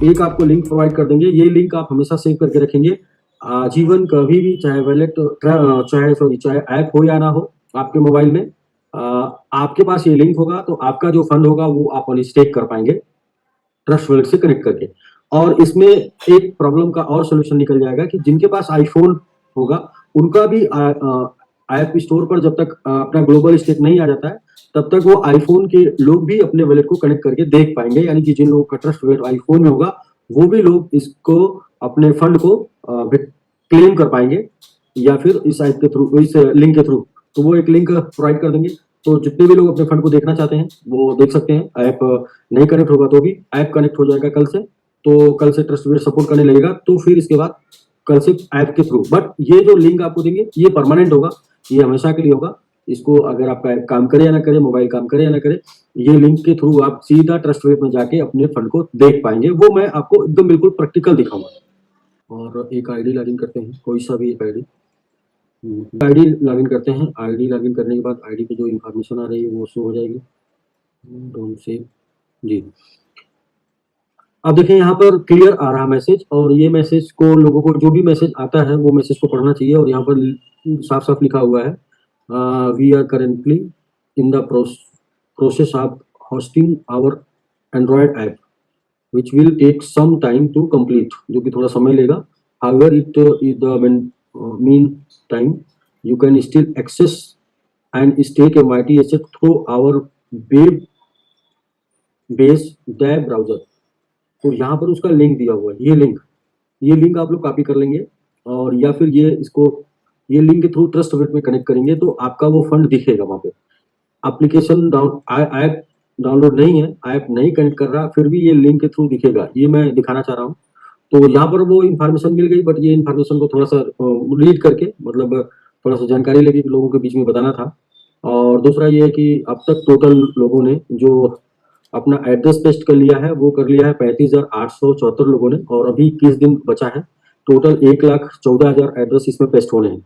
एक आपको link provide कर देंगे। ये लिंक आप हमेशा सेव करके रखेंगे आजीवन, कभी भी, चाहे वैलेट चाहे ऐप हो या ना हो आपके मोबाइल में, आपके पास ये लिंक होगा तो आपका जो फंड होगा वो आप अनस्टेक कर पाएंगे ट्रस्ट वॉलेट से कनेक्ट करके। और इसमें एक प्रॉब्लम का और सोल्यूशन निकल जाएगा कि जिनके पास आईफोन होगा उनका भी ऐप स्टोर पर जब तक अपना ग्लोबल स्टेक नहीं आ जाता है तब तक वो आईफोन के लोग भी अपने वॉलेट को कनेक्ट करके देख पाएंगे। यानी कि जिन लोगों का ट्रस्ट वॉलेट आईफोन में होगा वो भी लोग इसको, अपने फंड को क्लेम कर पाएंगे, या फिर इस ऐप के थ्रू, इस लिंक के थ्रू। तो वो एक लिंक प्रोवाइड कर देंगे, तो जितने भी लोग अपने फंड को देखना चाहते हैं वो देख सकते हैं। ऐप नहीं कनेक्ट होगा तो भी ऐप कनेक्ट हो जाएगा कल से, तो कल से ट्रस्ट वॉलेट सपोर्ट करने लगेगा, तो फिर इसके बाद कल से ऐप के थ्रू। बट ये जो लिंक आपको देंगे ये परमानेंट होगा, ये हमेशा के लिए होगा। इसको अगर आपका ऐप काम करे या ना करे, मोबाइल काम करे या ना करे, ये लिंक के थ्रू आप सीधा ट्रस्ट वॉलेट में जाके अपने फंड को देख पाएंगे। वो मैं आपको एकदम बिल्कुल प्रैक्टिकल दिखाऊंगा। और एक आईडी लॉगिन करते हैं, कोई सा भी एक आईडी लॉगिन करते हैं। आईडी लॉगिन करने के बाद आईडी पे जो इन्फॉर्मेशन आ रही है वो शो हो जाएगी। डोंट से जी, अब देखिए यहाँ पर क्लियर आ रहा मैसेज, और ये मैसेज को, लोगों को जो भी मैसेज आता है वो मैसेज को पढ़ना चाहिए। और यहाँ पर साफ साफ लिखा हुआ है, we are currently in the process of hosting our Android app which will take some time to complete, जो कि थोड़ा समय लेगा। However it is the mean time you can still access and stake MIT asset through our web based tab browser. तो यहाँ पर उसका link दिया हुआ है, ये लिंक आप लोग कॉपी कर लेंगे, और या फिर ये लिंक के थ्रू ट्रस्ट वॉलेट में कनेक्ट करेंगे तो आपका वो फंड दिखेगा वहाँ पे। एप्लीकेशन ऐप डाउनलोड नहीं है, ऐप नहीं कनेक्ट कर रहा, फिर भी ये लिंक के थ्रू दिखेगा, ये मैं दिखाना चाह रहा हूँ। तो यहाँ पर वो इन्फॉर्मेशन मिल गई, बट ये इन्फॉर्मेशन को थोड़ा सा रीड करके, मतलब थोड़ा सा जानकारी लेके लोगों के बीच में बताना था। और दूसरा ये है कि अब तक टोटल लोगों ने जो अपना एड्रेस पेस्ट कर लिया है वो कर लिया है 35,874 लोगों ने, और अभी 21 दिन बचा है। टोटल 1,14,000 एड्रेस इसमें पेस्ट होने हैं।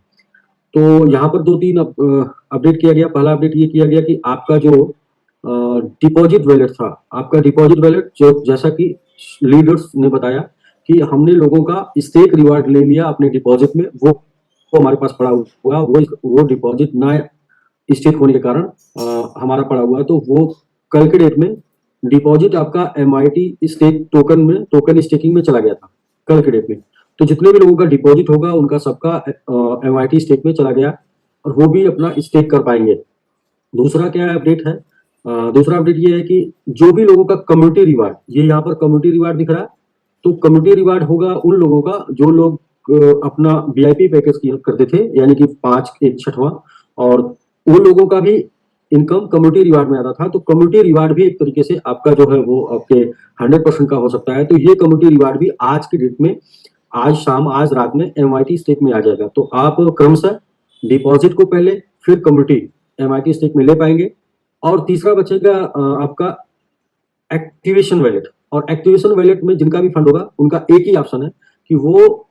तो यहाँ पर 2-3 अपडेट किया गया। पहला अपडेट ये किया गया कि आपका जो डिपॉजिट वैलेट था, आपका डिपॉजिट वैलेट, जो जैसा कि लीडर्स ने बताया कि हमने लोगों का स्टेक रिवार्ड ले लिया अपने डिपॉजिट में, वो हमारे पास पड़ा हुआ, वो डिपॉजिट ना स्टेक होने के कारण हमारा पड़ा हुआ है। तो वो कल के डेट में डिपॉजिट आपका MIT स्टेक टोकन स्टेकिंग में चला गया था कल के डेट में। तो जितने भी लोगों का डिपॉजिट होगा उनका सबका MIT स्टेक में चला गया, और वो भी अपना स्टेक कर पाएंगे। दूसरा क्या अपडेट है, दूसरा अपडेट ये है कि जो भी लोगों का कम्युनिटी रिवार्ड, ये यहाँ पर कम्युनिटी रिवार्ड दिख रहा है, तो कम्युनिटी रिवार्ड होगा उन लोगों का जो लोग अपना VIP पैकेज करते थे, यानी कि 5/1/6, और उन लोगों का भी इनकम कम्युनिटी रिवार्ड में आता था। तो कम्युनिटी रिवार्ड भी एक तरीके से आपका जो है वो आपके 100% का हो सकता है। तो ये कम्युनिटी रिवार्ड भी आज की डेट में, आज शाम, आज रात में MIT स्टेक में आ जाएगा। तो आप क्रमशः डिपॉजिट को पहले, फिर कम्युनिटी MIT स्टेक में ले पाएंगे। और तीसरा बचेगा आपका एक्टिवेशन वैलेट। और एक्टिवेशन वैलेट में जिनका भी फंड होगा उनका एक ही ऑप्शन है कि वो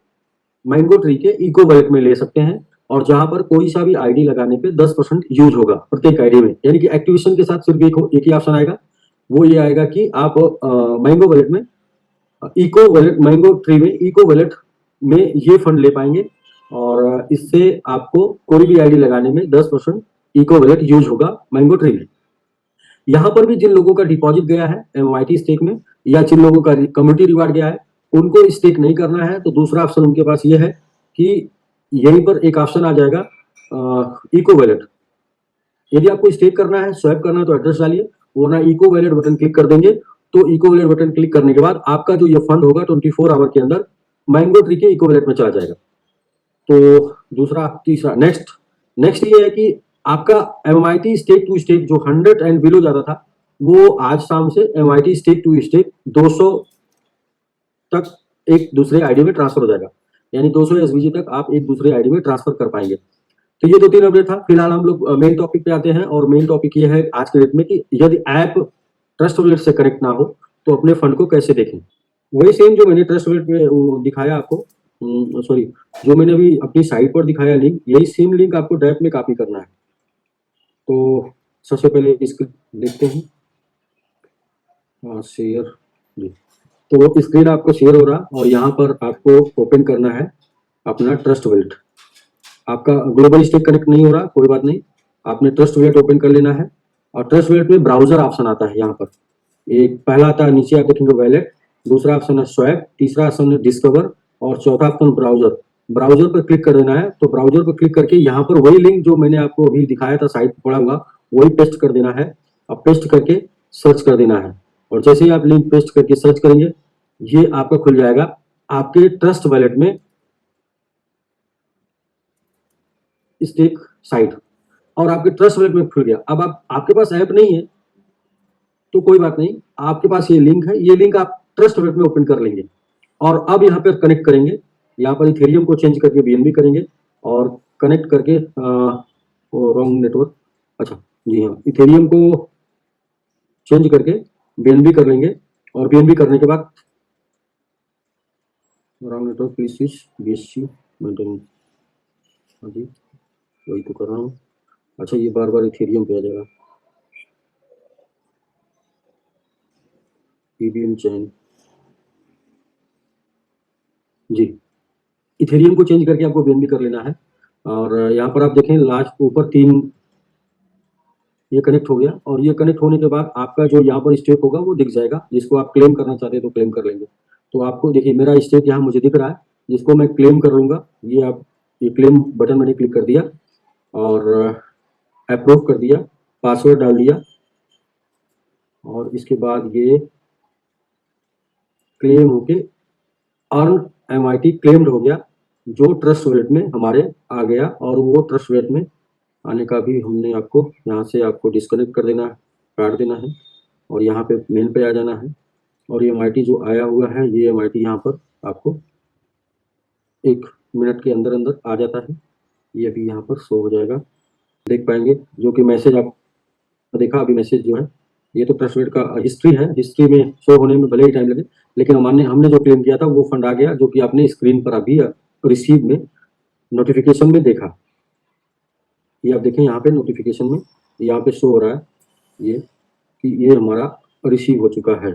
मैंगो ट्री के इको वैलेट में ले सकते हैं, और जहां पर कोई सा भी आईडी लगाने पे 10% यूज होगा प्रत्येक आईडी में। यानी कि एक्टिवेशन के साथ सिर्फ एक ही ऑप्शन आएगा, वो ये आएगा कि आप मैंगो वैलेट में, इको वैलेट, मैंगो ट्री में इको वैलेट में ये फंड ले पाएंगे, और इससे आपको कोई भी आईडी लगाने में 10% इको वैलेट यूज होगा मैंगो ट्री में। यहाँ पर भी जिन लोगों का डिपॉजिट गया है MIT स्टेक में, या जिन लोगों का कम्युनिटी रिवार्ड गया है, उनको स्टेक नहीं करना है, तो दूसरा ऑप्शन उनके पास ये है कि यहीं पर एक ऑप्शन आ जाएगा इको वैलेट। यदि आपको स्टेक करना है, स्वैप करना है, तो एड्रेस डालिए, वरना इको वैलेट बटन क्लिक कर देंगे। तो इको वैलेट बटन क्लिक करने के बाद आपका जो ये फंड होगा 24 आवर के अंदर मैंगो ट्री के इको वैलेट में चला जाएगा। तो दूसरा, तीसरा, नेक्स्ट ये है कि आपका MIT स्टेक टू स्टेक जो 100 एंड बिलो जाता था, वो आज शाम से MIT स्टेक टू स्टेक 200 तक एक दूसरे आईडी में ट्रांसफर हो जाएगा। यानी 200 SVG तक आप एक दूसरे आईडी में ट्रांसफर कर पाएंगे। तो ये 2-3 अपडेट था। फिलहाल हम लोग मेन टॉपिक पे आते हैं, और मेन टॉपिक ये है आज के डेट में कि यदि ऐप ट्रस्ट वॉलेट से कनेक्ट ना हो तो अपने फंड को कैसे देखें। वही सेम जो मैंने ट्रस्ट वॉलेट में दिखाया आपको, सॉरी, जो मैंने अभी अपनी साइट पर दिखाया लिंक, यही सेम लिंक आपको डैप में कॉपी करना है। तो सबसे पहले इसको देखते हैं, शेयर जी। तो स्क्रीन आपको शेयर हो रहा और यहाँ पर आपको ओपन करना है अपना ट्रस्ट वॉलेट। आपका ग्लोबल स्टेक कनेक्ट नहीं हो रहा, कोई बात नहीं, आपने ट्रस्ट वॉलेट ओपन कर लेना है। और ट्रस्ट वॉलेट में ब्राउजर ऑप्शन आता है यहाँ पर, एक पहला आता है, नीचे आप देखेंगे वॉलेट, दूसरा ऑप्शन है स्वैप, तीसरा ऑप्शन है डिस्कवर और चौथा ऑप्शन ब्राउजर। ब्राउजर पर क्लिक कर देना है। तो ब्राउजर पर क्लिक करके यहाँ पर वही लिंक जो मैंने आपको अभी दिखाया था साइट पर पड़ा हुआ, वही पेस्ट कर देना है और पेस्ट करके सर्च कर देना है। और जैसे ही आप लिंक पेस्ट करके सर्च करेंगे, ये आपका खुल जाएगा आपके ट्रस्ट वॉलेट में स्टेक साइट, और आपके ट्रस्ट वॉलेट में खुल गया। अब आप आपके पास ऐप नहीं है तो कोई बात नहीं, आपके पास ये लिंक है, ये लिंक आप ट्रस्ट वॉलेट में ओपन कर लेंगे और अब यहाँ पर कनेक्ट करेंगे। यहाँ पर इथेरियम को चेंज करके बीएनबी करेंगे और कनेक्ट करके रॉन्ग नेटवर्क, अच्छा जी हाँ, इथेरियम को चेंज करके बीएनबी कर लेंगे और बीएनबी करने के बाद wrong network please switch BSc maintenance, हाँ जी वही तो कर रहा हूँ। अच्छा ये बार बार इथेरियम पे आ जाएगा, ईवीएम चेन जी, इथेरियम को चेंज करके आपको बीएनबी कर लेना है। और यहाँ पर आप देखें लास्ट ऊपर 3 ये कनेक्ट हो गया और ये कनेक्ट होने के बाद आपका जो यहाँ पर स्टेक होगा वो दिख जाएगा, जिसको आप क्लेम करना चाहते हैं तो क्लेम कर लेंगे। तो आपको देखिए मेरा स्टेक यहाँ मुझे दिख रहा है, जिसको मैं क्लेम कर लूँगा। ये आप ये क्लेम बटन मैंने क्लिक कर दिया और अप्रूव कर दिया, पासवर्ड डाल दिया और इसके बाद ये क्लेम होके अर्न MIT क्लेम्ड हो गया, जो ट्रस्ट वॉलेट में हमारे आ गया। और वो ट्रस्ट वॉलेट में आने का भी हमने आपको यहाँ से आपको डिस्कनेक्ट कर देना है, काट देना है और यहाँ पे मेन पे आ जाना है। और ये MIT जो आया हुआ है, ये MIT यहाँ पर आपको 1 मिनट के अंदर अंदर आ जाता है, ये अभी यहाँ पर शो हो जाएगा, देख पाएंगे। जो कि मैसेज आप देखा अभी, मैसेज जो है ये तो ट्रस्ट वॉलेट का हिस्ट्री है, हिस्ट्री में शो होने में भले ही टाइम लगे, लेकिन हमने जो क्लेम किया था वो फंड आ गया, जो कि आपने स्क्रीन पर अभी रिसीव में नोटिफिकेशन में देखा। ये आप देखें यहाँ पे नोटिफिकेशन में यहाँ पे शो हो रहा है ये कि ये हमारा रिसीव हो चुका है।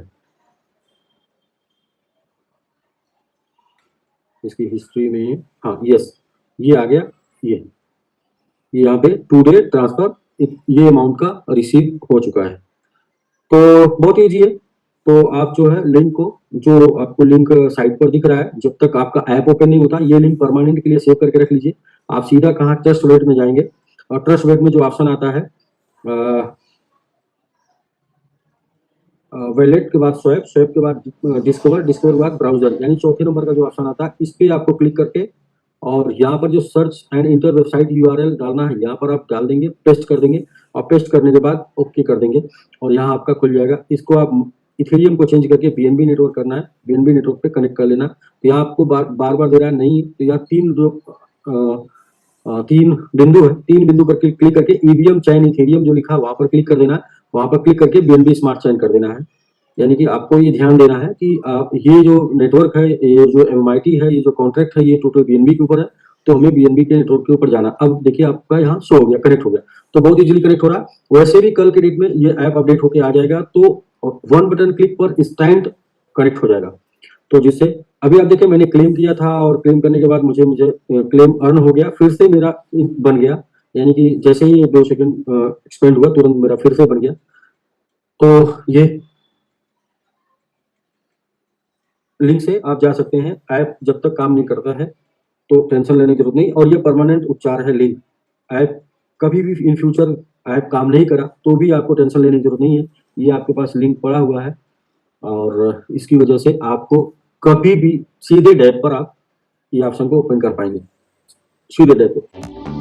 इसकी हिस्ट्री में हाँ यस ये आ गया, ये यहाँ पे टुडे ट्रांसफर, ये अमाउंट का रिसीव हो चुका है। तो बहुत ईजी है। तो आप जो है लिंक को, जो आपको लिंक साइट पर दिख रहा है, जब तक आपका ऐप ओपन नहीं होता, ये लिंक परमानेंट के लिए सेव करके रख लीजिए। आप सीधा कहाँ ट्रस्ट वॉलेट में जाएंगे और ट्रस्ट वॉलेट में जो ऑप्शन आता है वॉलेट के बाद स्वैप, स्वैप के बाद डिस्कवर, डिस्कवर के बाद ब्राउजर, यानी चौथे नंबर का जो ऑप्शन आता है, इस पे आपको क्लिक करके और यहाँ पर जो search and inter website URL डालना है, यहाँ पर आप डाल देंगे, पेस्ट कर देंगे और पेस्ट करने के बाद ओके कर देंगे और यहाँ आपका खुल जाएगा। इसको आप इथेरियम को चेंज करके BNB नेटवर्क करना है, BNB नेटवर्क पे कनेक्ट कर लेना। तो यहाँ आपको बार बार दे रहा है नहीं, तो यहाँ 3 बिंदु है, 3 बिंदु पर क्लिक करके EVM चैन इथेरियम जो लिखा है वहां पर क्लिक कर देना है, वहां पर क्लिक करके BNB स्मार्ट चैन कर देना है। यानी कि आपको ये ध्यान देना है कि आप ये जो नेटवर्क है, ये जो MIT है, ये जो कॉन्ट्रैक्ट है, ये टोटल BNB के ऊपर है, तो हमें BNB के नेटवर्क के ऊपर जाना। अब देखिए आपका यहाँ शो हो गया, कनेक्ट हो गया, तो बहुत इजीली कनेक्ट हो रहा है। वैसे भी कल के डेट में ये ऐप अपडेट होकर आ जाएगा, तो 1 बटन क्लिक पर इंस्टेंट कनेक्ट हो जाएगा। तो जिससे अभी आप देखिए मैंने क्लेम किया था और क्लेम करने के बाद मुझे क्लेम अर्न हो गया, फिर से मेरा बन गया, यानी कि जैसे ही 2 सेकंड एक्सपेंड हुआ तुरंत मेरा फिर से बन गया। तो ये लिंक से आप जा सकते हैं। ऐप जब तक काम नहीं करता है तो टेंशन लेने की जरूरत नहीं, और ये परमानेंट उपचार है लिंक। ऐप कभी भी इन फ्यूचर ऐप काम नहीं करा तो भी आपको टेंशन लेने की जरूरत नहीं है, ये आपके पास लिंक पड़ा हुआ है और इसकी वजह से आपको कभी भी सीधे डैब पर आप ये ऑप्शन को ओपन कर पाएंगे, सीधे डैब पर।